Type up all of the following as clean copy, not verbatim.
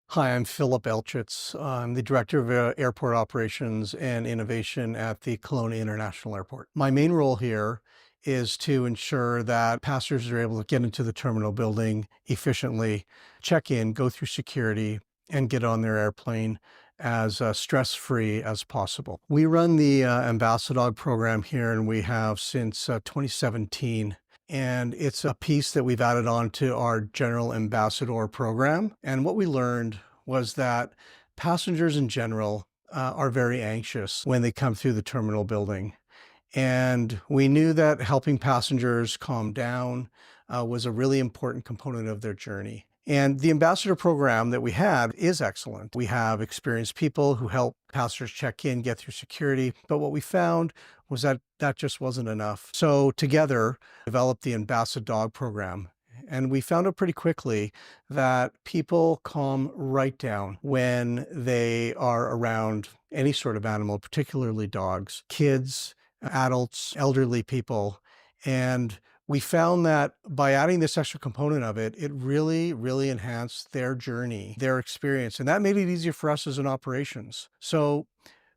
Hi, I'm Philip Elchitz. I'm the Director of Airport Operations and Innovation at the Kelowna International Airport. My main role here is to ensure that passengers are able to get into the terminal building efficiently, check in, go through security, and get on their airplane as stress-free as possible. We run the Ambassadog program here, and we have since 2017. And it's a piece that we've added on to our General Ambassador program. And what we learned was that passengers in general are very anxious when they come through the terminal building. And we knew that helping passengers calm down was a really important component of their journey. And the ambassador program that we had is excellent. We have experienced people who help passengers check in, get through security. But what we found was that that just wasn't enough. So together, developed the Ambassadog program. And we found out pretty quickly that people calm right down when they are around any sort of animal, particularly dogs, kids, adults, elderly people. And we found that by adding this extra component of it, it really enhanced their journey, their experience. And that made it easier for us as an operations. So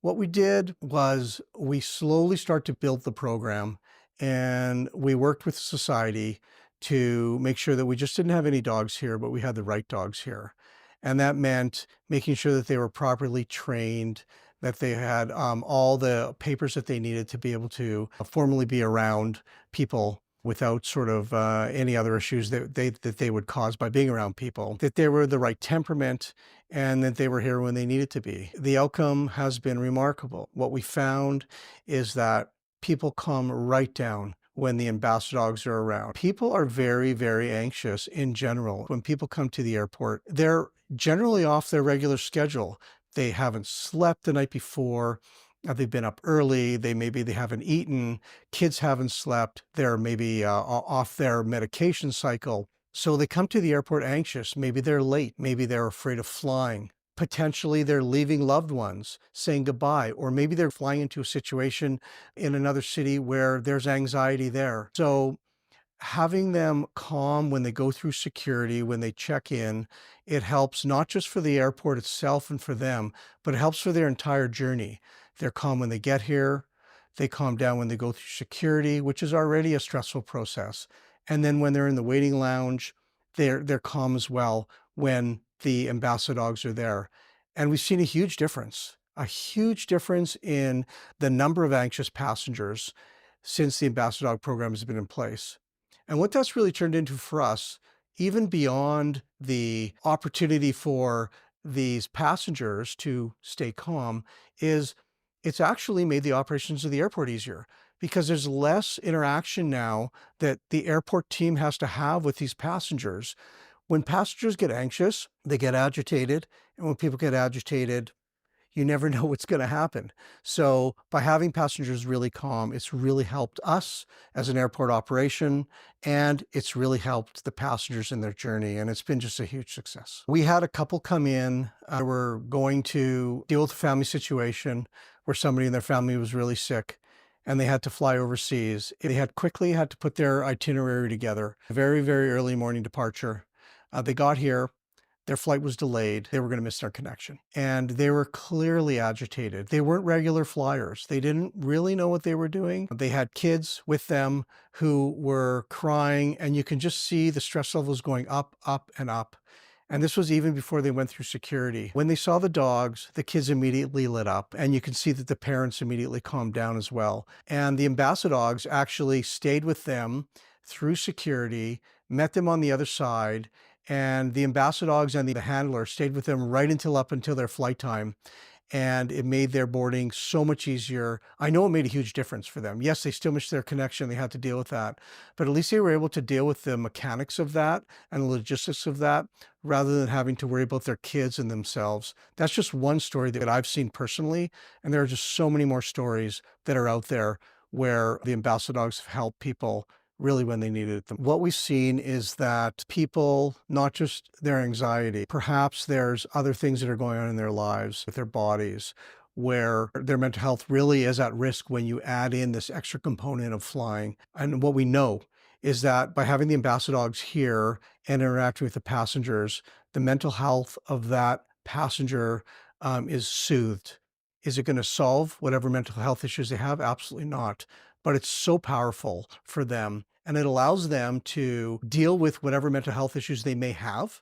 what we did was we slowly start to build the program, and we worked with society to make sure that we just didn't have any dogs here, but we had the right dogs here. And that meant making sure that they were properly trained, that they had all the papers that they needed to be able to formally be around people without sort of any other issues that they would cause by being around people, that they were the right temperament, and that they were here when they needed to be. The outcome has been remarkable. What we found is that people calm right down when the ambassadogs are around. People are very anxious in general. When people come to the airport, they're generally off their regular schedule. They haven't slept the night before. They've been up early. They haven't eaten. Kids haven't slept. They're maybe off their medication cycle. So they come to the airport anxious. Maybe they're late. Maybe they're afraid of flying. Potentially they're leaving loved ones, saying goodbye, or maybe they're flying into a situation in another city where there's anxiety there. So having them calm when they go through security, when they check in, it helps not just for the airport itself and for them, but it helps for their entire journey. They're calm when they get here. They calm down when they go through security, which is already a stressful process. And then when they're in the waiting lounge, they're calm as well when the ambassadogs are there. And we've seen a huge difference in the number of anxious passengers since the Ambassadog program has been in place. And what that's really turned into for us, even beyond the opportunity for these passengers to stay calm, is it's actually made the operations of the airport easier, because there's less interaction now that the airport team has to have with these passengers. When passengers get anxious, they get agitated. And when people get agitated, you never know what's going to happen. So by having passengers really calm, it's really helped us as an airport operation, and it's really helped the passengers in their journey. And it's been just a huge success. We had a couple come in, were going to deal with a family situation where somebody in their family was really sick and they had to fly overseas. They had quickly had to put their itinerary together. A very early morning departure. They got here. Their flight was delayed. They were going to miss their connection. And they were clearly agitated. They weren't regular flyers. They didn't really know what they were doing. They had kids with them who were crying, and you can just see the stress levels going up and up. And this was even before they went through security. When they saw the dogs, the kids immediately lit up, and you can see that the parents immediately calmed down as well. And the ambassadogs actually stayed with them through security, met them on the other side, and the ambassadogs and the handler stayed with them right up until their flight time. And it made their boarding so much easier. I know it made a huge difference for them. Yes, they still missed their connection. They had to deal with that. But at least they were able to deal with the mechanics of that and the logistics of that, rather than having to worry about their kids and themselves. That's just one story that I've seen personally. And there are just so many more stories that are out there where the ambassadogs have helped people really when they needed it. What we've seen is that people, not just their anxiety, perhaps there's other things that are going on in their lives with their bodies where their mental health really is at risk when you add in this extra component of flying. And what we know is that by having the ambassadogs here and interacting with the passengers, the mental health of that passenger is soothed. Is it going to solve whatever mental health issues they have? Absolutely not. But it's so powerful for them. And it allows them to deal with whatever mental health issues they may have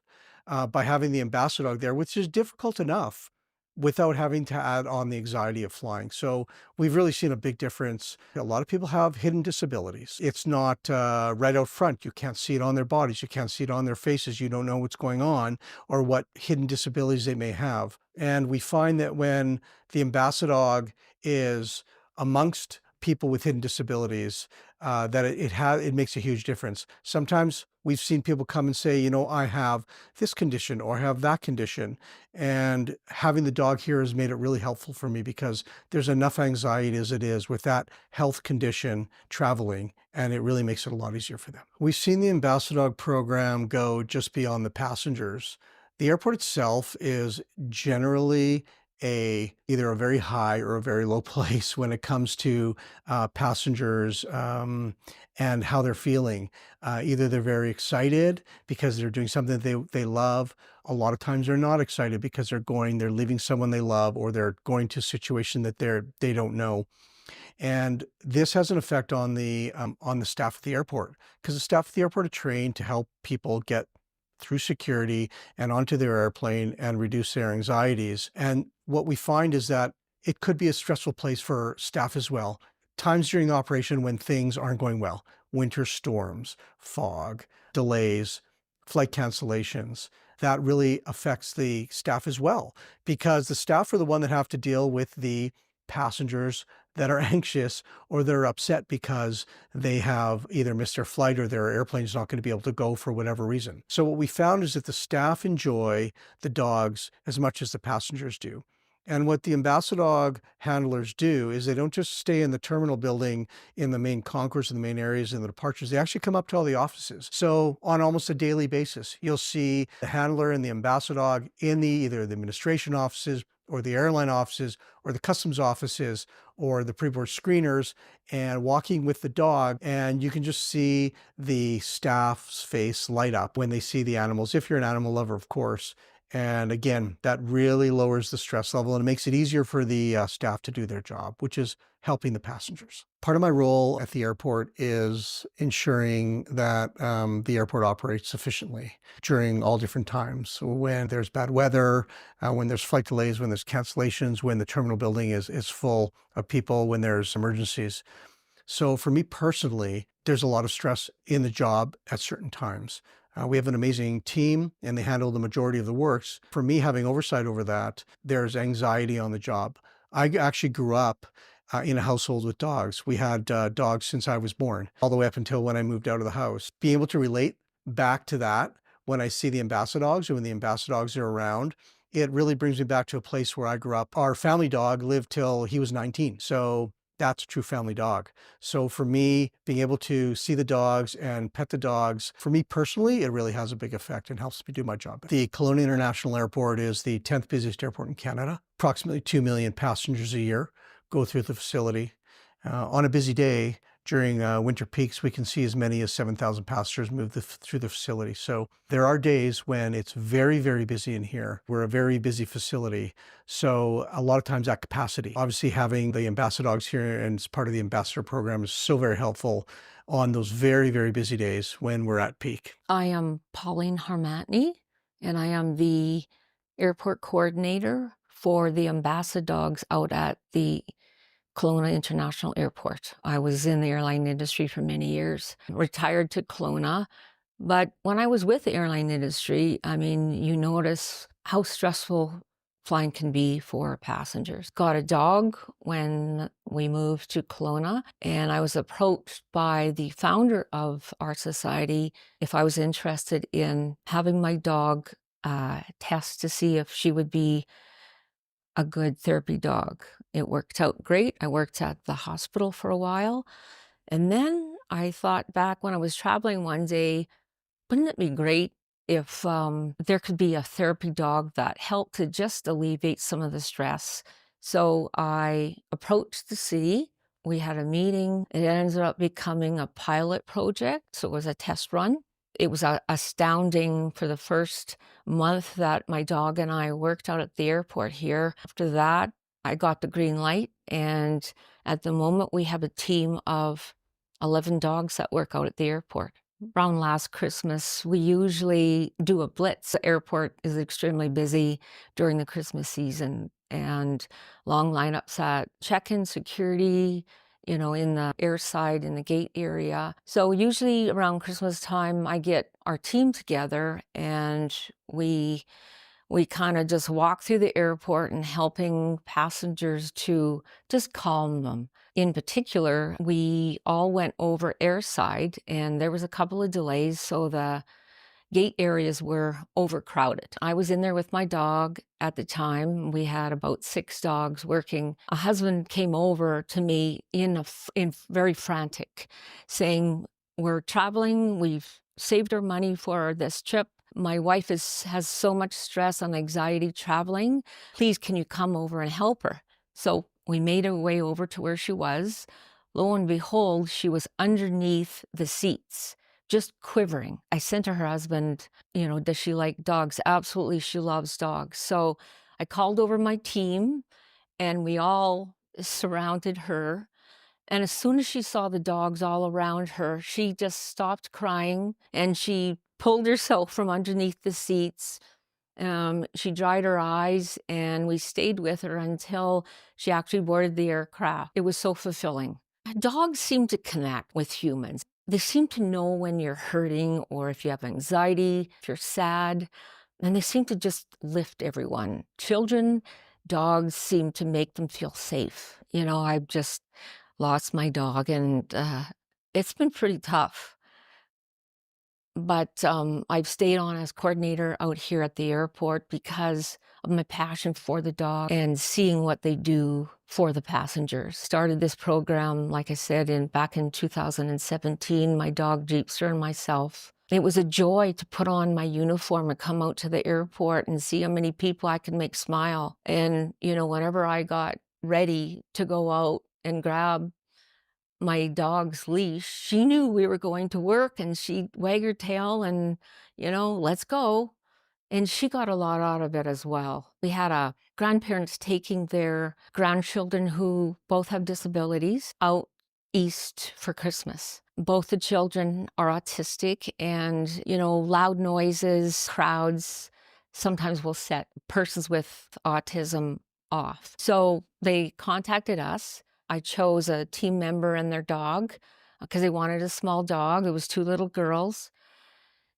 by having the ambassador there, which is difficult enough without having to add on the anxiety of flying. So we've really seen a big difference. A lot of people have hidden disabilities. It's not right out front. You can't see it on their bodies. You can't see it on their faces. You don't know what's going on or what hidden disabilities they may have. And we find that when the ambassador is amongst people with hidden disabilities, that it makes a huge difference. Sometimes we've seen people come and say, I have this condition or I have that condition. And having the dog here has made it really helpful for me because there's enough anxiety as it is with that health condition traveling, and it really makes it a lot easier for them. We've seen the Ambassadog program go just beyond the passengers. The airport itself is generally either a very high or a very low place when it comes to passengers and how they're feeling. Either they're very excited because they're doing something that they love. A lot of times they're not excited because they're leaving someone they love, or they're going to a situation that they don't know. And this has an effect on the staff at the airport, because the staff at the airport are trained to help people get through security and onto their airplane and reduce their anxieties. And what we find is that it could be a stressful place for staff as well. Times during the operation when things aren't going well, winter storms, fog, delays, flight cancellations, that really affects the staff as well, because the staff are the one that have to deal with the passengers that are anxious or they're upset because they have either missed their flight or their airplane's not going to be able to go for whatever reason. So what we found is that the staff enjoy the dogs as much as the passengers do. And what the Ambassadog handlers do is they don't just stay in the terminal building in the main concourse and the main areas and the departures. They actually come up to all the offices. So on almost a daily basis, you'll see the handler and the Ambassadog in either the administration offices or the airline offices or the customs offices or the pre-board screeners, and walking with the dog. And you can just see the staff's face light up when they see the animals, if you're an animal lover, of course. And again, that really lowers the stress level and it makes it easier for the staff to do their job, which is helping the passengers. Part of my role at the airport is ensuring that the airport operates efficiently during all different times. So when there's bad weather, when there's flight delays, when there's cancellations, when the terminal building is full of people, when there's emergencies. So for me personally, there's a lot of stress in the job at certain times. We have an amazing team and they handle the majority of the works. For me, having oversight over that, there's anxiety on the job. I actually grew up in a household with dogs. We had dogs since I was born, all the way up until when I moved out of the house. Being able to relate back to that when I see the Ambassadogs or when the Ambassadogs are around, it really brings me back to a place where I grew up. Our family dog lived till he was 19. So that's a true family dog. So for me, being able to see the dogs and pet the dogs, for me personally, it really has a big effect and helps me do my job. The Kelowna International Airport is the 10th busiest airport in Canada. Approximately 2 million passengers a year go through the facility. On a busy day, during winter peaks, we can see as many as 7,000 passengers move through the facility. So there are days when it's very, very busy in here. We're a very busy facility. So a lot of times that capacity, obviously having the Ambassadogs here and as part of the Ambassador program is so very helpful on those very, very busy days when we're at peak. I am Pauline Harmatny, and I am the airport coordinator for the Ambassadogs out at the Kelowna International Airport. I was in the airline industry for many years, retired to Kelowna. But when I was with the airline industry, I mean, you notice how stressful flying can be for passengers. Got a dog when we moved to Kelowna, and I was approached by the founder of our society if I was interested in having my dog test to see if she would be a good therapy dog. It worked out great. I worked at the hospital for a while. And then I thought back when I was traveling one day, wouldn't it be great if there could be a therapy dog that helped to just alleviate some of the stress? So I approached the city. We had a meeting. It ended up becoming a pilot project. So it was a test run. It was astounding for the first month that my dog and I worked out at the airport here. After that, I got the green light. And at the moment, we have a team of 11 dogs that work out at the airport. Around last Christmas, we usually do a blitz. The airport is extremely busy during the Christmas season, and long lineups at check-in security, in the airside, in the gate area. So usually around Christmas time, I get our team together and we kind of just walk through the airport and helping passengers to just calm them. In particular, we all went over airside and there was a couple of delays, so the gate areas were overcrowded. I was in there with my dog at the time. We had about 6 dogs working. A husband came over to me in very frantic, saying, "We're traveling. We've saved our money for this trip. My wife has so much stress and anxiety traveling. Please, can you come over and help her?" So we made our way over to where she was. Lo and behold, she was underneath the seats, just quivering. I sent to her husband, does she like dogs? Absolutely, she loves dogs. So I called over my team and we all surrounded her. And as soon as she saw the dogs all around her, she just stopped crying and she pulled herself from underneath the seats. She dried her eyes and we stayed with her until she actually boarded the aircraft. It was so fulfilling. Dogs seem to connect with humans. They seem to know when you're hurting or if you have anxiety, if you're sad, and they seem to just lift everyone. Children, dogs seem to make them feel safe. I've just lost my dog and it's been pretty tough. But I've stayed on as coordinator out here at the airport because of my passion for the dog and seeing what they do for the passengers. Started this program, like I said, back in 2017, my dog Jeepster and myself. It was a joy to put on my uniform and come out to the airport and see how many people I could make smile. And, whenever I got ready to go out and grab my dog's leash, she knew we were going to work and she'd wag her tail and, let's go. And she got a lot out of it as well. We had grandparents taking their grandchildren who both have disabilities out east for Christmas. Both the children are autistic and, loud noises, crowds sometimes will set persons with autism off. So they contacted us. I chose a team member and their dog because they wanted a small dog. It was 2 little girls.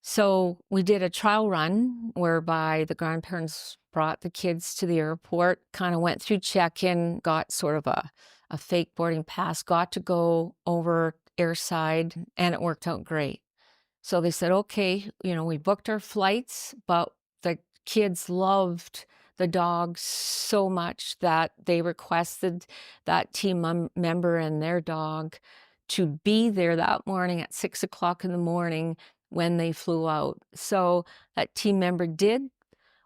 So we did a trial run whereby the grandparents brought the kids to the airport, kind of went through check-in, got sort of a fake boarding pass, got to go over airside, and it worked out great. So they said, okay, we booked our flights, but the kids loved the dogs so much that they requested that team member and their dog to be there that morning at 6 o'clock in the morning when they flew out. So that team member did.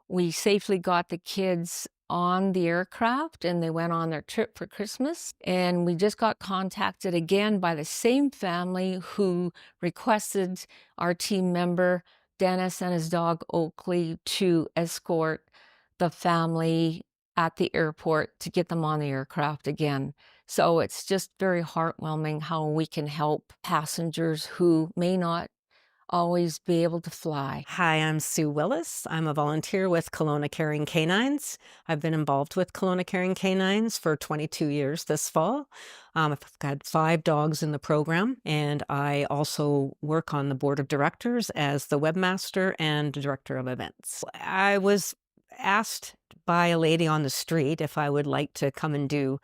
We safely got the kids on the aircraft and they went on their trip for Christmas. And we just got contacted again by the same family who requested our team member, Dennis, and his dog, Oakley, to escort the family at the airport to get them on the aircraft again. So it's just very heartwarming how we can help passengers who may not always be able to fly. Hi, I'm Sue Willis. I'm a volunteer with Kelowna Caring Canines. I've been involved with Kelowna Caring Canines for 22 years this fall. I've got 5 dogs in the program, and I also work on the board of directors as the webmaster and director of events. I was asked by a lady on the street if I would like to come and do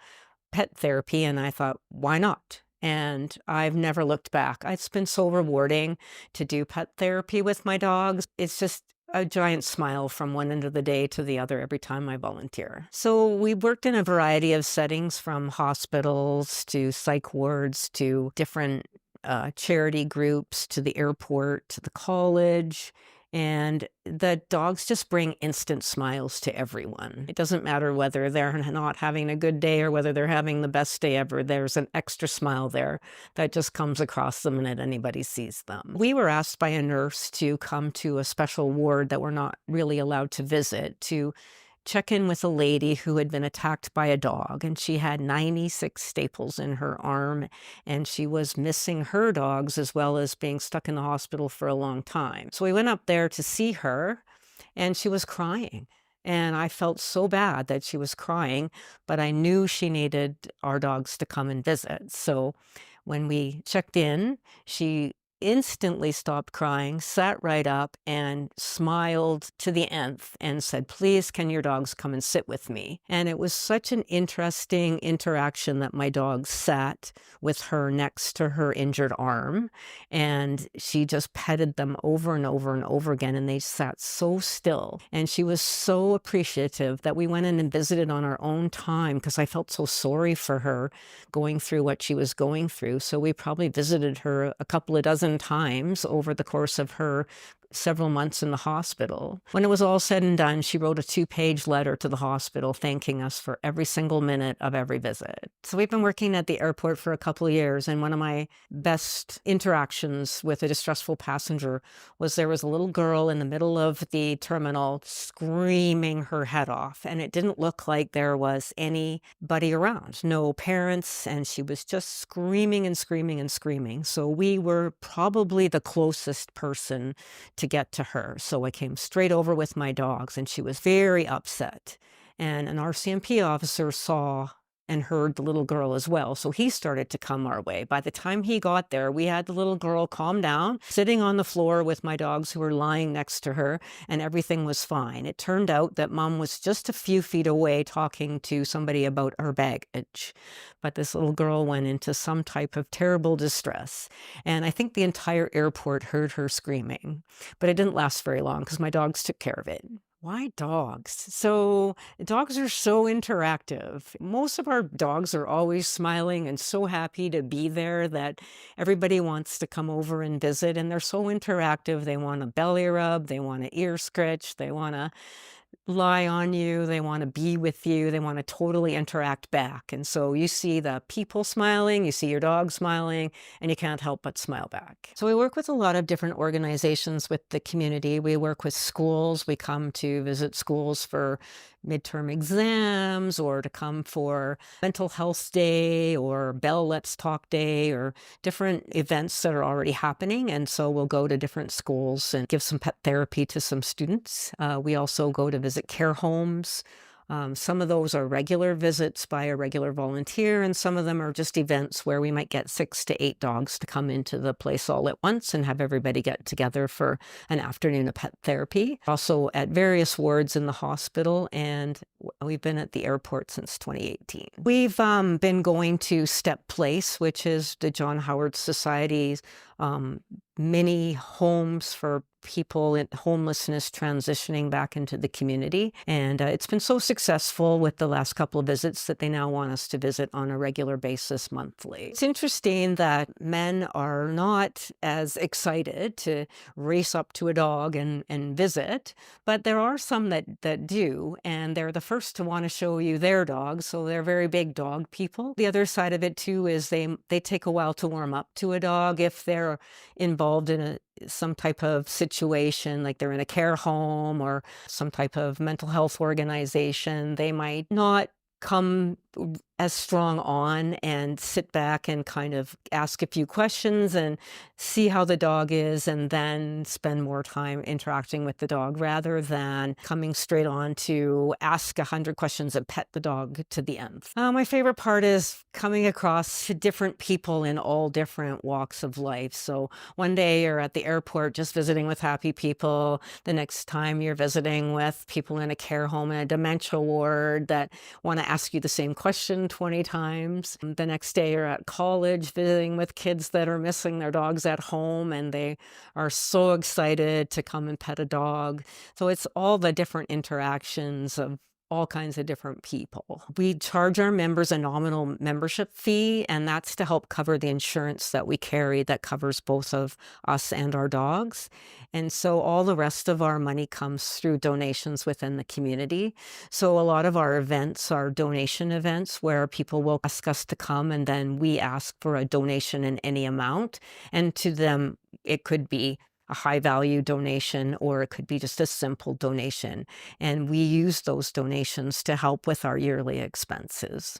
pet therapy, and I thought, why not? And I've never looked back. It's been so rewarding to do pet therapy with my dogs. It's just a giant smile from one end of the day to the other every time I volunteer. So we worked in a variety of settings, from hospitals to psych wards to different charity groups to the airport to the college. And the dogs just bring instant smiles to everyone. It doesn't matter whether they're not having a good day or whether they're having the best day ever. There's an extra smile there that just comes across the minute anybody sees them. We were asked by a nurse to come to a special ward that we're not really allowed to visit to check in with a lady who had been attacked by a dog, and she had 96 staples in her arm, and she was missing her dogs as well as being stuck in the hospital for a long time. So we went up there to see her, and she was crying. And I felt so bad that she was crying, but I knew she needed our dogs to come and visit. So when we checked in, she instantly stopped crying, sat right up, and smiled to the nth and said, "Please, can your dogs come and sit with me?" And it was such an interesting interaction that my dogs sat with her next to her injured arm, and she just petted them over and over and over again, and they sat so still. And she was so appreciative that we went in and visited on our own time because I felt so sorry for her going through what she was going through. So we probably visited her a couple of dozen times over the course of her several months in the hospital. When it was all said and done, she wrote a 2-page letter to the hospital thanking us for every single minute of every visit. So we've been working at the airport for a couple of years, and one of my best interactions with a distressful passenger was there was a little girl in the middle of the terminal screaming her head off, and it didn't look like there was anybody around, no parents, and she was just screaming and screaming and screaming. So we were probably the closest person to get to her. So I came straight over with my dogs, and she was very upset. And an RCMP officer saw and heard the little girl as well. So he started to come our way. By the time he got there, we had the little girl calm down, sitting on the floor with my dogs who were lying next to her, and everything was fine. It turned out that Mom was just a few feet away talking to somebody about her baggage. But this little girl went into some type of terrible distress. And I think the entire airport heard her screaming. But it didn't last very long because my dogs took care of it. Why dogs? So dogs are so interactive. Most of our dogs are always smiling and so happy to be there that everybody wants to come over and visit. And they're so interactive. They want a belly rub. They want an ear scratch. They want to lie on you, they want to be with you, they want to totally interact back. And so you see the people smiling, you see your dog smiling, and you can't help but smile back. So we work with a lot of different organizations with the community. We work with schools. We come to visit schools for midterm exams or to come for mental health day or Bell Let's Talk Day or different events that are already happening. And so we'll go to different schools and give some pet therapy to some students. We also go to visit care homes. Some of those are regular visits by a regular volunteer, and some of them are just events where we might get 6 to 8 dogs to come into the place all at once and have everybody get together for an afternoon of pet therapy. Also at various wards in the hospital, and we've been at the airport since 2018. We've been going to Step Place, which is the John Howard Society's mini homes for people in homelessness transitioning back into the community. And it's been so successful with the last couple of visits that they now want us to visit on a regular basis monthly. It's interesting that men are not as excited to race up to a dog and visit, but there are some that do, and they're the first to want to show you their dog, so they're very big dog people. The other side of it too is they take a while to warm up to a dog if they're involved in some type of situation, like they're in a care home or some type of mental health organization. They might not come as strong on and sit back and kind of ask a few questions and see how the dog is and then spend more time interacting with the dog rather than coming straight on to ask 100 questions and pet the dog to the nth. My favorite part is coming across different people in all different walks of life. So one day you're at the airport just visiting with happy people. The next time you're visiting with people in a care home in a dementia ward that want to ask you the same question 20 times. The next day you're at college visiting with kids that are missing their dogs at home and they are so excited to come and pet a dog. So it's all the different interactions of all kinds of different people. We charge our members a nominal membership fee, and that's to help cover the insurance that we carry that covers both of us and our dogs. And so all the rest of our money comes through donations within the community. So a lot of our events are donation events where people will ask us to come, and then we ask for a donation in any amount. And to them, it could be a high value donation, or it could be just a simple donation. And we use those donations to help with our yearly expenses.